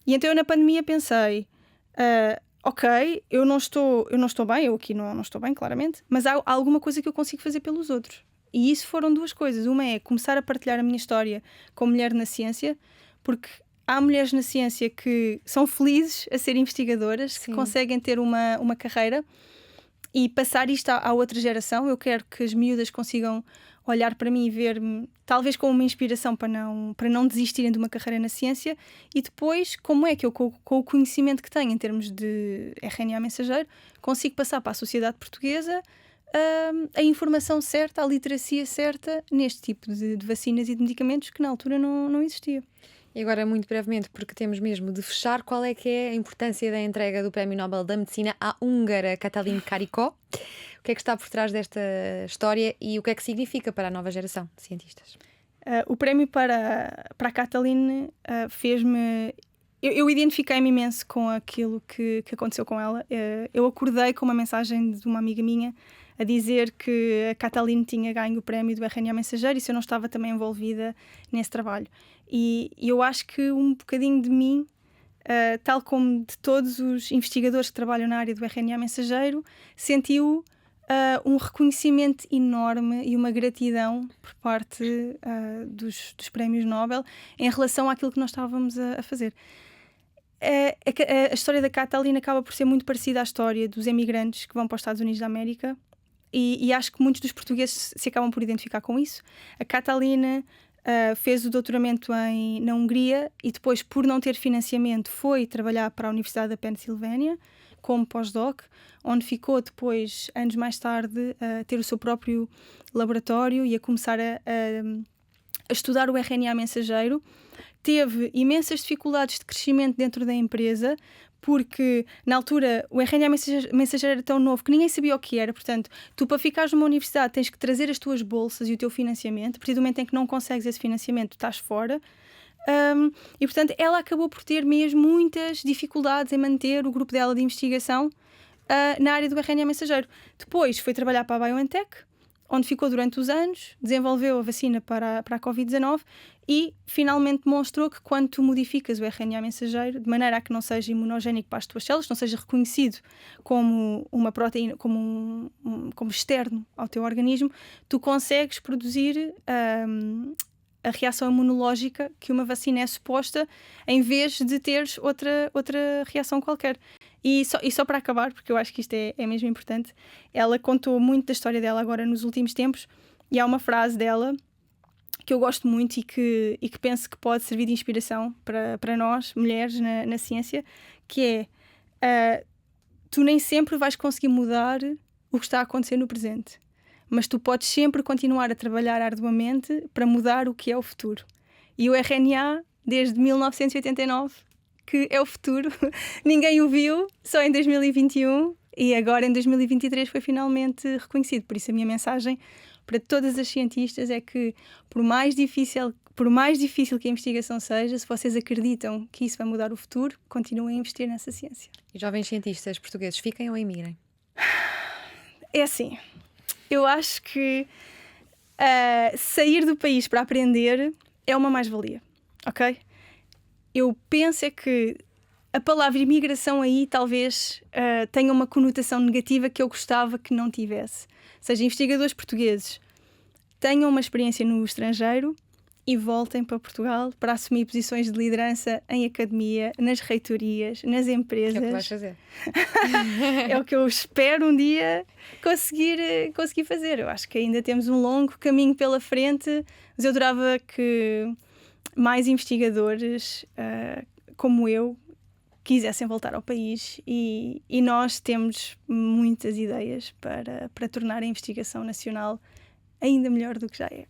E então eu na pandemia pensei, ok, eu não estou bem, eu aqui não estou bem, claramente, mas há alguma coisa que eu consigo fazer pelos outros. E isso foram duas coisas. Uma é começar a partilhar a minha história como mulher na ciência, porque há mulheres na ciência que são felizes a ser investigadoras, Sim. que conseguem ter uma carreira e passar isto à outra geração. Eu quero que as miúdas consigam olhar para mim e ver-me talvez como uma inspiração para não desistirem de uma carreira na ciência, e depois como é que eu, com o conhecimento que tenho em termos de RNA mensageiro, consigo passar para a sociedade portuguesa a informação certa, a literacia certa neste tipo de vacinas e de medicamentos que na altura não existia. E agora, muito brevemente, porque temos mesmo de fechar, qual é que é a importância da entrega do Prémio Nobel da Medicina à húngara Katalin Karikó? O que é que está por trás desta história e o que é que significa para a nova geração de cientistas? O prémio para a Katalin fez-me... Eu identifiquei-me imenso com aquilo que aconteceu com ela. Eu acordei com uma mensagem de uma amiga minha a dizer que a Katalin tinha ganho o prémio do RNA mensageiro e se eu não estava também envolvida nesse trabalho. E eu acho que um bocadinho de mim, tal como de todos os investigadores que trabalham na área do RNA mensageiro, sentiu um reconhecimento enorme e uma gratidão por parte dos prémios Nobel em relação àquilo que nós estávamos a fazer. A história da Katalin acaba por ser muito parecida à história dos emigrantes que vão para os Estados Unidos da América, e acho que muitos dos portugueses se acabam por identificar com isso. A Katalin fez o doutoramento na Hungria e depois, por não ter financiamento, foi trabalhar para a Universidade da Pensilvânia como pós-doc, onde ficou depois, anos mais tarde, a ter o seu próprio laboratório e a começar a estudar o RNA mensageiro. Teve imensas dificuldades de crescimento dentro da empresa, porque na altura o RNA mensageiro era tão novo que ninguém sabia o que era. Portanto, tu, para ficares numa universidade, tens que trazer as tuas bolsas e o teu financiamento. A partir do momento em que não consegues esse financiamento, estás fora. E portanto ela acabou por ter mesmo muitas dificuldades em manter o grupo dela de investigação na área do RNA mensageiro. Depois foi trabalhar para a BioNTech, onde ficou durante os anos, desenvolveu a vacina para a Covid-19 e finalmente demonstrou que quando tu modificas o RNA mensageiro de maneira a que não seja imunogénico para as tuas células, não seja reconhecido como uma proteína, como externo ao teu organismo, tu consegues produzir a reação imunológica que uma vacina é suposta, em vez de teres outra reação qualquer. E só para acabar, porque eu acho que isto é mesmo importante, ela contou muito da história dela agora nos últimos tempos, e há uma frase dela que eu gosto muito e que penso que pode servir de inspiração para nós, mulheres na ciência, que é: tu nem sempre vais conseguir mudar o que está a acontecer no presente, mas tu podes sempre continuar a trabalhar arduamente para mudar o que é o futuro. E o RNA, desde 1989, que é o futuro, ninguém o viu, só em 2021, e agora em 2023 foi finalmente reconhecido. Por isso a minha mensagem para todas as cientistas é que, por mais difícil que a investigação seja, se vocês acreditam que isso vai mudar o futuro, continuem a investir nessa ciência. E jovens cientistas portugueses, fiquem ou emigrem? É assim, eu acho que sair do país para aprender é uma mais-valia, ok? Eu penso é que a palavra imigração aí talvez tenha uma conotação negativa que eu gostava que não tivesse. Ou seja, investigadores portugueses tenham uma experiência no estrangeiro e voltem para Portugal para assumir posições de liderança em academia, nas reitorias, nas empresas. É o que vais fazer. É o que eu espero um dia conseguir fazer. Eu acho que ainda temos um longo caminho pela frente, mas eu adorava que mais investigadores como eu quisessem voltar ao país, e nós temos muitas ideias para tornar a investigação nacional ainda melhor do que já é.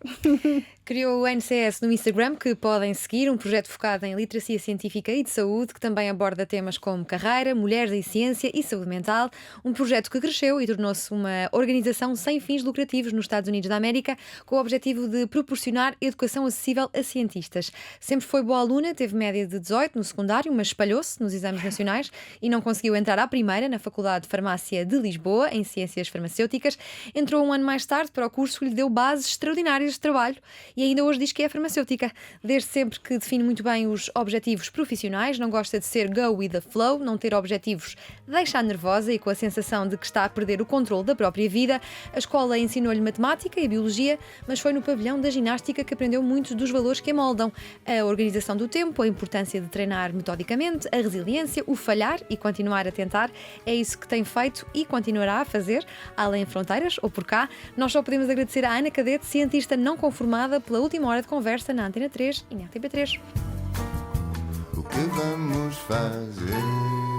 Criou o NCS no Instagram, que podem seguir, um projeto focado em literacia científica e de saúde, que também aborda temas como carreira, mulheres e ciência e saúde mental. Um projeto que cresceu e tornou-se uma organização sem fins lucrativos nos Estados Unidos da América, com o objetivo de proporcionar educação acessível a cientistas. Sempre foi boa aluna, teve média de 18 no secundário, mas espalhou-se nos exames nacionais e não conseguiu entrar à primeira na Faculdade de Farmácia de Lisboa, em Ciências Farmacêuticas. Entrou um ano mais tarde para o curso que lhe deu bases extraordinárias de trabalho e ainda hoje diz que é farmacêutica. Desde sempre que define muito bem os objetivos profissionais, não gosta de ser go with the flow, não ter objetivos deixa-a nervosa e com a sensação de que está a perder o controle da própria vida. A escola ensinou-lhe matemática e biologia, mas foi no pavilhão da ginástica que aprendeu muitos dos valores que a moldam: a organização do tempo, a importância de treinar metodicamente, a resiliência, o falhar e continuar a tentar. É isso que tem feito e continuará a fazer, além de fronteiras ou por cá. Nós só podemos agradecer à Ana Cadete, cientista não conformada, pela última hora de conversa na Antena 3 e na RTP3. O que vamos fazer?